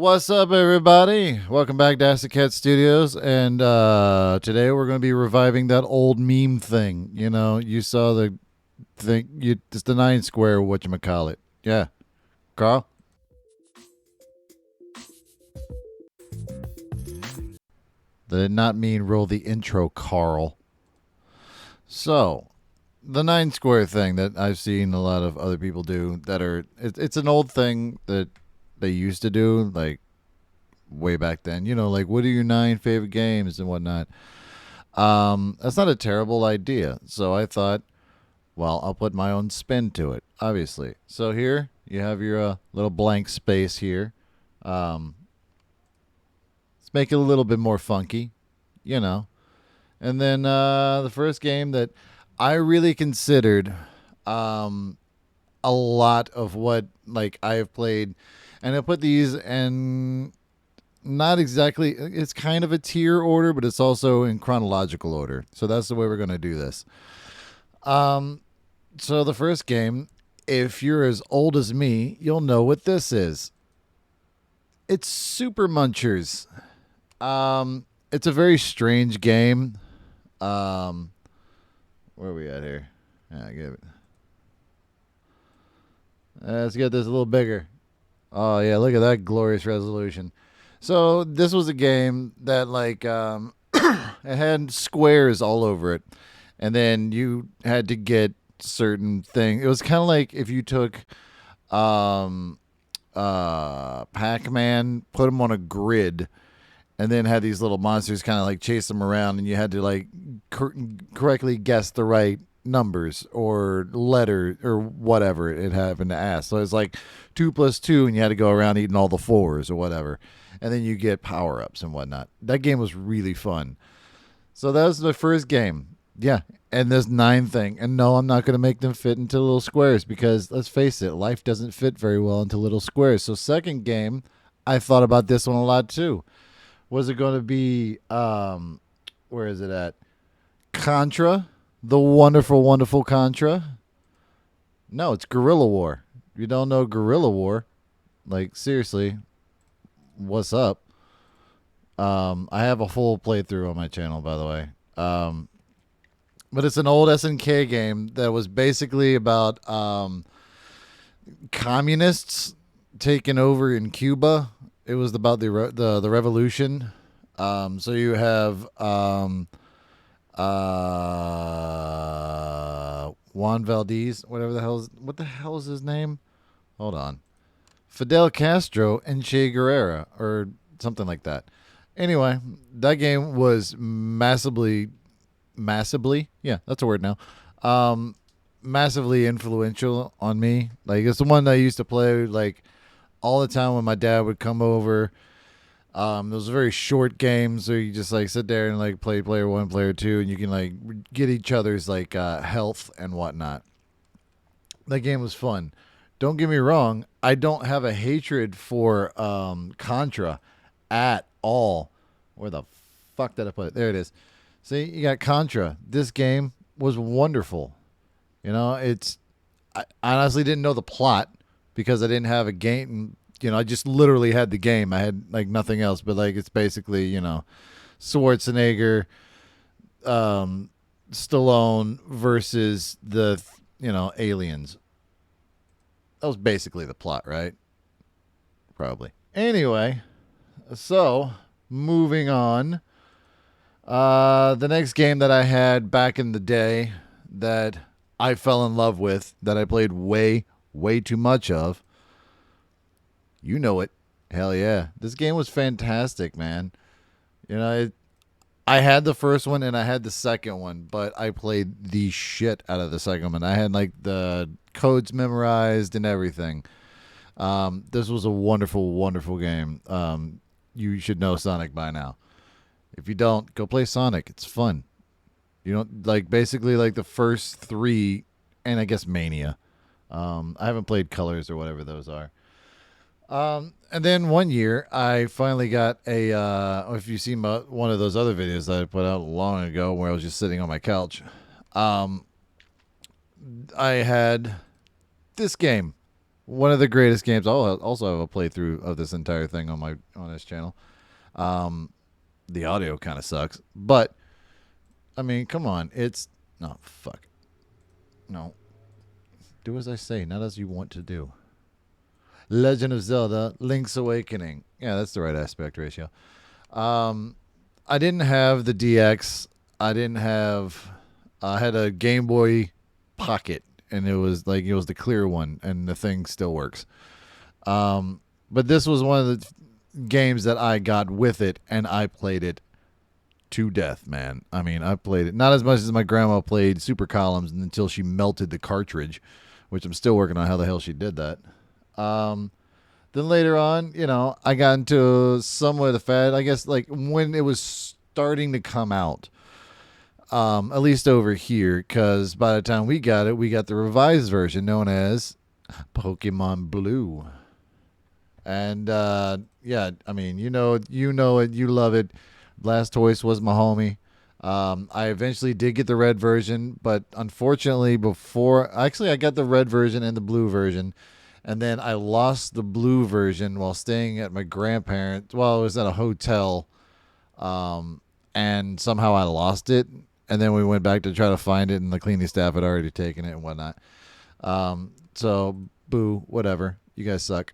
What's up, everybody? Welcome back to Acid Cat Studios, and today we're going to be reviving that old meme thing. You know, you saw the thing. It's the 9 square. Whatchamacallit? Yeah, Carl. That did not mean roll the intro, Carl. So, the 9 square thing that I've seen a lot of other people do. It's an old thing that they used to do, like way back then. You know, like what are your 9 favorite games and whatnot. That's not a terrible idea. So I thought, well, I'll put my own spin to it, obviously. So here you have your little blank space here. Um, let's make it a little bit more funky, you know. And then the first game that I really considered a lot of what like I have played, and I put these in not exactly. It's kind of a tier order, but it's also in chronological order. So that's the way we're gonna do this. Um, so the first game, if you're as old as me, you'll know what this is. It's Super Munchers. It's a very strange game. Um, where are we at here? Yeah, give it. Let's get this a little bigger. Oh yeah, look at that glorious resolution. So this was a game that it had squares all over it, and then you had to get certain things. It was kind of like if you took um, Pac-Man, put them on a grid, and then had these little monsters kind of like chase them around, and you had to like correctly guess the right numbers or letter or whatever it happened to ask. So it's like 2 plus 2, and you had to go around eating all the fours or whatever, and then you get power ups and whatnot. That game was really fun. So that was the first game. Yeah, and this 9 thing, and no, I'm not going to make them fit into little squares because let's face it, life doesn't fit very well into little squares. So second game, I thought about this one a lot too. Was it going to be where is it at? Contra, the wonderful, wonderful Contra. No, it's Guerrilla War. If you don't know Guerrilla War, like seriously, what's up? I have a full playthrough on my channel, by the way. But it's an old SNK game that was basically about communists taking over in Cuba. It was about the revolution. So you have Juan Valdez, what the hell is his name? Hold on, Fidel Castro and Che Guevara or something like that. Anyway, that game was massively, yeah, that's a word now. Massively influential on me. Like it's the one that I used to play like all the time when my dad would come over. Those very short games where you just like sit there and like play player 1, player 2, and you can like get each other's like health and whatnot. That game was fun. Don't get me wrong, I don't have a hatred for Contra at all. Where the fuck did I put it? There it is. See, you got Contra. This game was wonderful. You know, I honestly didn't know the plot because I didn't have a game. You know, I just literally had the game. I had like nothing else, but like it's basically, you know, Schwarzenegger, Stallone versus the, you know, aliens. That was basically the plot, right? Probably. Anyway, so moving on. The next game that I had back in the day that I fell in love with, that I played way, way too much of. You know it. Hell yeah. This game was fantastic, man. You know, I had the first one and I had the second one, but I played the shit out of the second one. I had like the codes memorized and everything. This was a wonderful, wonderful game. You should know Sonic by now. If you don't, go play Sonic. It's fun. You don't like basically like the first 3, and I guess Mania. I haven't played Colors or whatever those are. And then one year I finally got if you see one of those other videos that I put out long ago where I was just sitting on my couch, I had this game. one of the greatest games. I'll also have a playthrough of this entire thing on this channel. Um, the audio kind of sucks, but I mean, come on, it's no fuck, no. Do as I say, not as you want to do. Legend of Zelda: Link's Awakening. Yeah, that's the right aspect ratio. Um, I didn't have the DX. I didn't have. I had a Game Boy Pocket, and it was the clear one, and the thing still works. But this was one of the games that I got with it, and I played it to death, man. I mean, I played it not as much as my grandma played Super Columns until she melted the cartridge, which I'm still working on how the hell she did that. Um, then later on, I got into somewhat of the fad. I guess like when it was starting to come out, at least over here, because by the time we got the revised version known as Pokemon Blue. And yeah, I mean, it, you love it. Blastoise was my homie. I eventually did get the red version, but unfortunately, I got the red version and the blue version, and then I lost the blue version while staying at my grandparents. Well, I was at a hotel, and somehow I lost it. And then we went back to try to find it, and the cleaning staff had already taken it and whatnot. So boo, whatever. You guys suck.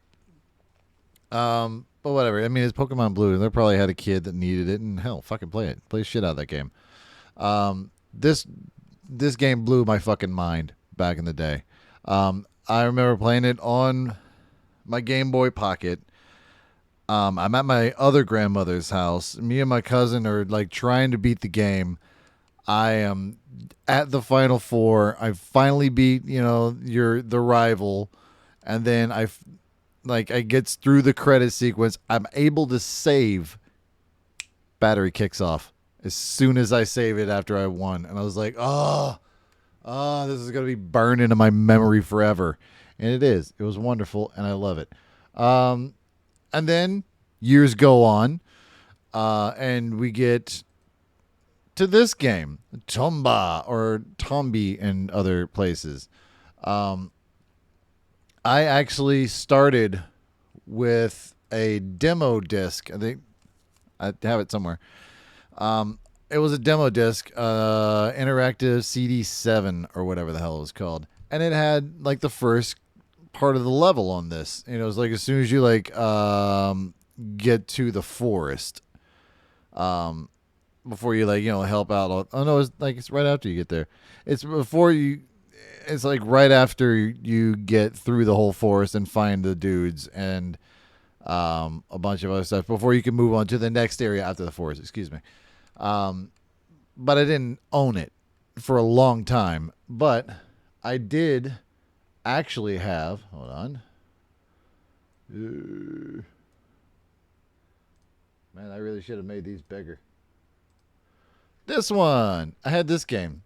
But whatever. I mean, it's Pokemon Blue. They probably had a kid that needed it, and hell, fucking play it. Play shit out of that game. This game blew my fucking mind back in the day. I remember playing it on my Game Boy Pocket. I'm at my other grandmother's house. Me and my cousin are like trying to beat the game. I am at the final four. I finally beat, the rival, and then I gets through the credit sequence. I'm able to save. Battery kicks off as soon as I save it after I won, and I was like, this is gonna be burned into my memory forever, and it is. It was wonderful, and I love it. And then years go on, and we get to this game, Tomba or Tombi in other places. I actually started with a demo disc. I think I have it somewhere. It was a demo disc, interactive CD7 or whatever the hell it was called, and it had like the first part of the level on this. It was like as soon as you get to the forest, before you help out. Oh no, it's right after you get there. It's before you. It's like right after you get through the whole forest and find the dudes and a bunch of other stuff before you can move on to the next area after the forest. Excuse me. But I didn't own it for a long time. But I did actually have. Hold on. Man, I really should have made these bigger. This one. I had this game.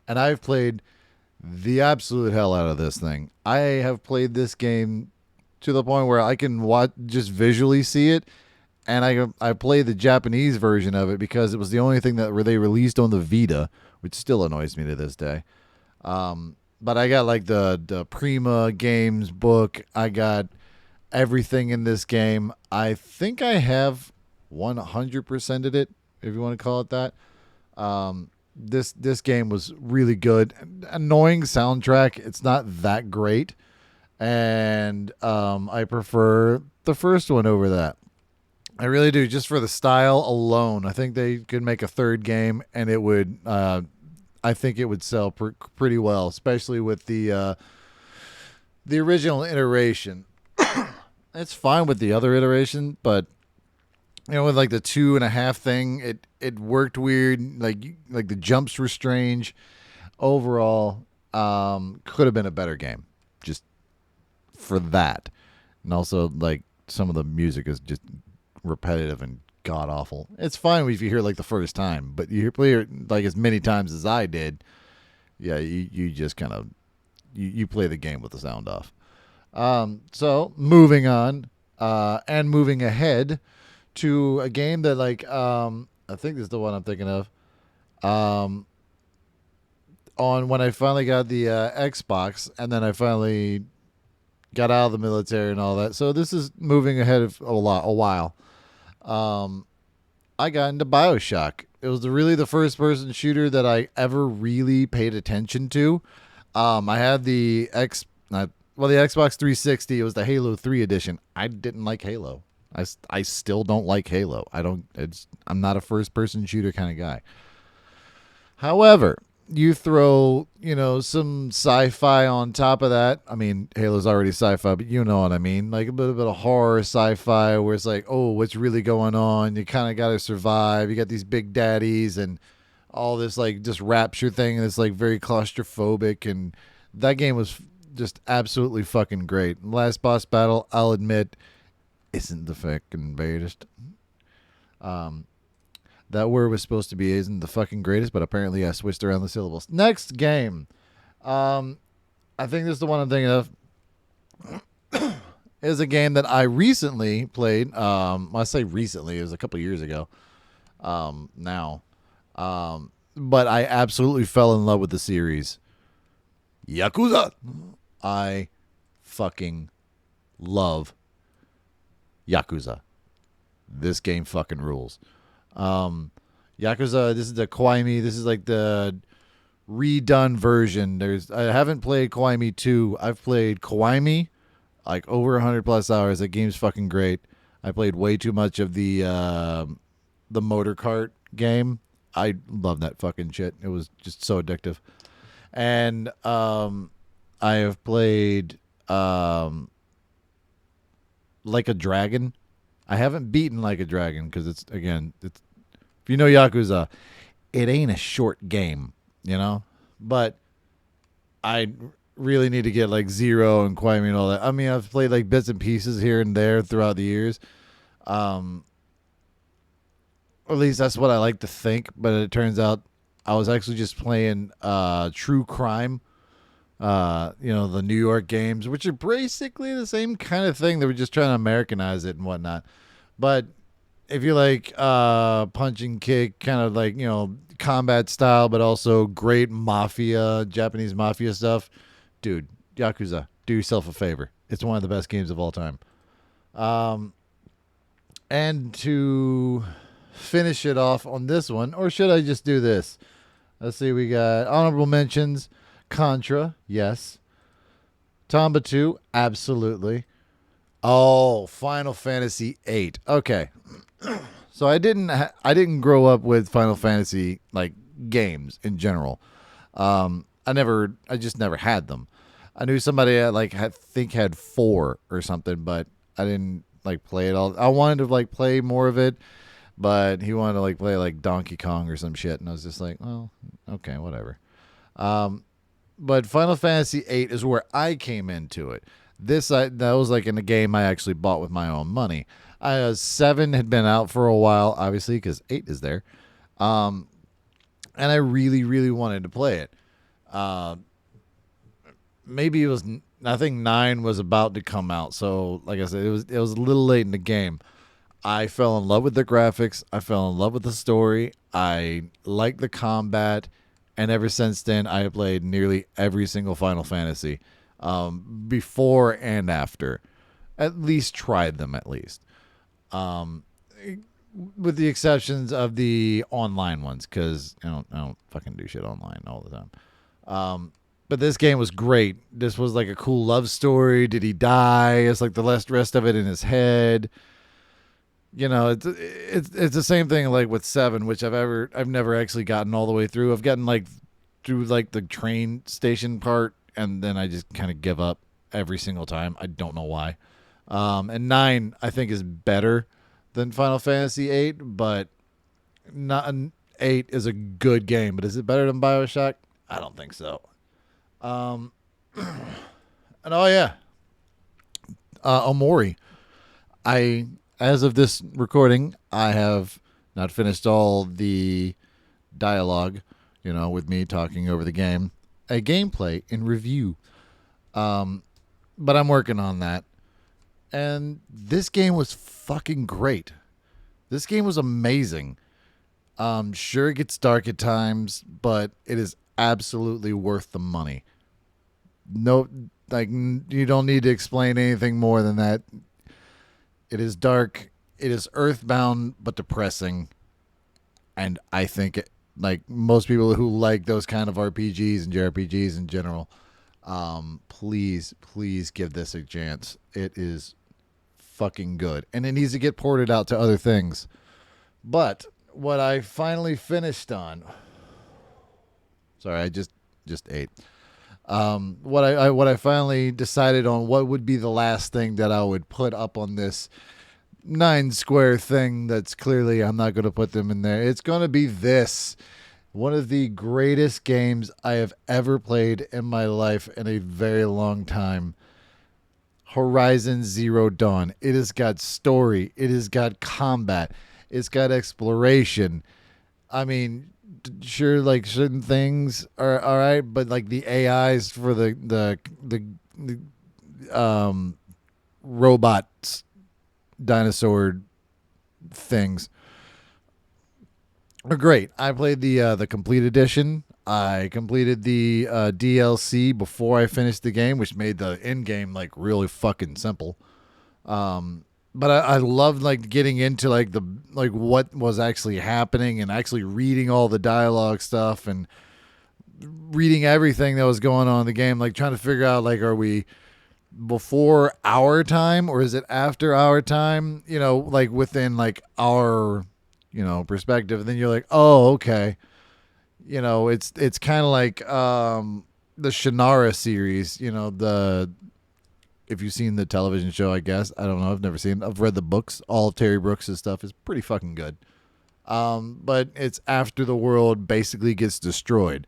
And I've played the absolute hell out of this thing. I have played this game to the point where I can just visually see it, and I played the Japanese version of it because it was the only thing that they released on the Vita, which still annoys me to this day. But I got like the Prima Games book. I got everything in this game. I think I have 100%ed it, if you want to call it that. This game was really good. Annoying soundtrack. It's not that great, and I prefer the first one over that. I really do, just for the style alone. I think they could make a third game, and it would. I think it would sell pretty well, especially with the original iteration. It's fine with the other iteration, but with like the 2.5 thing, it worked weird. Like the jumps were strange. Overall, could have been a better game, just for that. And also, like, some of the music is just repetitive and god awful. It's fine if you hear it like the first time, but you play it like as many times as I did. Yeah, you just kind of you play the game with the sound off. So moving on, and moving ahead to a game that I think this is the one I'm thinking of. On when I finally got the Xbox, and then I finally got out of the military and all that. So this is moving ahead of a while. Um, I got into Bioshock. It was really the first person shooter that I ever really paid attention to. I had the Xbox 360. It was the Halo 3 edition. I didn't like Halo. I still don't like Halo. I'm not a first person shooter kind of guy. However, you throw, some sci-fi on top of that. I mean, Halo's already sci-fi, but you know what I mean. Like a little bit of horror sci-fi where it's like, oh, what's really going on? You kind of got to survive. You got these big daddies and all this like just rapture thing that's like very claustrophobic, and that game was just absolutely fucking great. Last boss battle, I'll admit, isn't the fucking greatest. Um, that word was supposed to be isn't the fucking greatest, but apparently I switched around the syllables. Next game. I think this is the one I'm thinking of. Is a game that I recently played. I say recently, it was a couple years ago. Now. But I absolutely fell in love with the series. Yakuza. I fucking love Yakuza. This game fucking rules. Yakuza, this is the Kiwami. This is like the redone version. I haven't played Kiwami 2. I've played Kiwami like over 100 plus hours. That game's fucking great. I played way too much of the motor kart game. I love that fucking shit. It was just so addictive. And I have played Like a Dragon. I haven't beaten Like a Dragon because it's if you know Yakuza, it ain't a short game, But I really need to get like Zero and Kiwami and all that. I mean, I've played like bits and pieces here and there throughout the years. Or at least that's what I like to think, but it turns out I was actually just playing True Crime, the New York games, which are basically the same kind of thing. They were just trying to Americanize it and whatnot. But if you like punch and kick, kind of like, combat style, but also great mafia, Japanese mafia stuff, dude, Yakuza, do yourself a favor. It's one of the best games of all time. And to finish it off on this one, or should I just do this? Let's see, we got honorable mentions. Contra, yes. Tomba 2, absolutely. Oh, Final Fantasy 8. Okay. So I didn't grow up with Final Fantasy like games in general. I just never had them. I knew somebody that had 4 or something, but I didn't like play it all. I wanted to like play more of it, but he wanted to like play like Donkey Kong or some shit, and I was just like, well, okay, whatever. But Final Fantasy 8 is where I came into it. That was like in a game I actually bought with my own money. 7 had been out for a while, obviously, because 8 is there. And I really, really wanted to play it. Maybe it was, I think 9 was about to come out. So, like I said, it was a little late in the game. I fell in love with the graphics. I fell in love with the story. I liked the combat. And ever since then, I have played nearly every single Final Fantasy, before and after. At least tried them, at least. With the exceptions of the online ones, because I don't fucking do shit online all the time. But this game was great. This was like a cool love story. Did he die? It's like the rest of it in his head. It's the same thing like with 7, which I've never actually gotten all the way through. I've gotten like through like the train station part, and then I just kind of give up every single time. I don't know why. And 9 I think is better than Final Fantasy 8, but not 8 is a good game. But is it better than Bioshock? I don't think so. And oh yeah, Omori. As of this recording, I have not finished all the dialogue, with me talking over the game, a gameplay and review. But I'm working on that. And this game was fucking great. This game was amazing. Sure, it gets dark at times, but it is absolutely worth the money. No, Like you don't need to explain anything more than that. It is dark. It is earthbound but depressing, and I think like most people who like those kind of RPGs and JRPGs in general, please give this a chance. It is fucking good, and it needs to get ported out to other things. But what I finally finished on, sorry, I just ate. What I finally decided on what would be the last thing that I would put up on this 9 square thing that's clearly I'm not going to put them in there. It's going to be this. One of the greatest games I have ever played in my life in a very long time. Horizon Zero Dawn. It has got story. It has got combat. It's got exploration. I mean, sure, like certain things are all right, but like the AIs for the robots, dinosaur things are great. I played the complete edition. I completed the DLC before I finished the game, which made the end game like really fucking simple. But I loved like getting into like the like what was actually happening and actually reading all the dialogue stuff and reading everything that was going on in the game, like trying to figure out like are we before our time or is it after our time? You know, like within like our perspective. And then you're like, oh, okay. It's kind of like the Shannara series. If you've seen the television show, I guess. I don't know. I've never seen it. I've read the books. All of Terry Brooks' stuff is pretty fucking good. But it's after the world basically gets destroyed.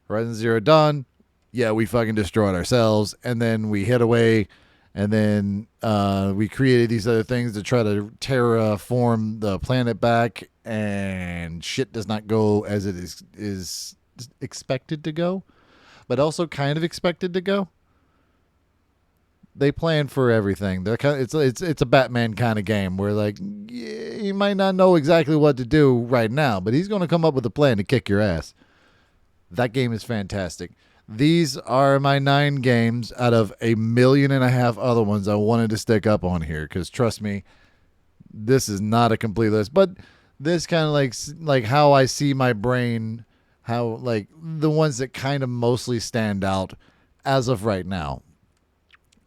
Horizon Zero Dawn, yeah, we fucking destroyed ourselves. And then we hid away. And then we created these other things to try to terraform the planet back. And shit does not go as it is expected to go. But also kind of expected to go. They plan for everything. They're kind of, it's a Batman kind of game where like you might not know exactly what to do right now, but he's going to come up with a plan to kick your ass. That game is fantastic. These are my 9 games out of 1.5 million other ones I wanted to stick up on here because trust me, this is not a complete list, but this kind of like how I see my brain, how like the ones that kind of mostly stand out as of right now.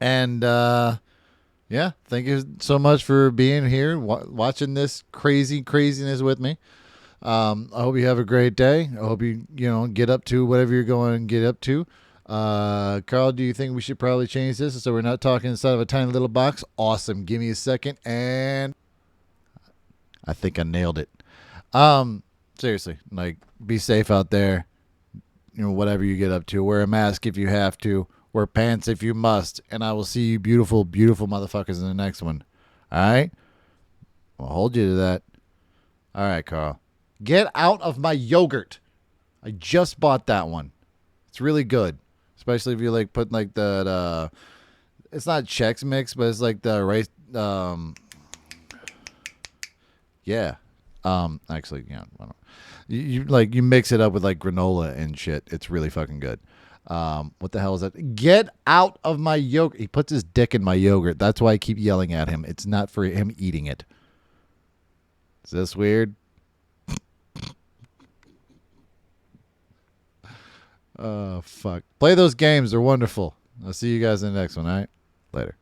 And yeah, thank you so much for being here, watching this craziness with me. I hope you have a great day. I hope you get up to whatever you're going to get up to. Carl, do you think we should probably change this so we're not talking inside of a tiny little box? Awesome. Give me a second, and I think I nailed it. Seriously, like be safe out there. Whatever you get up to, wear a mask if you have to. Wear pants if you must. And I will see you beautiful, beautiful motherfuckers in the next one. All right? I'll hold you to that. All right, Carl. Get out of my yogurt. I just bought that one. It's really good. Especially if you like put like the it's not Chex Mix, but it's like the rice yeah. Actually, I don't know. You mix it up with like granola and shit. It's really fucking good. What the hell is that? Get out of my yogurt. He puts his dick in my yogurt. That's why I keep yelling at him. It's not for him eating it. Is this weird? Oh, fuck. Play those games. They're wonderful. I'll see you guys in the next one, all right? Later.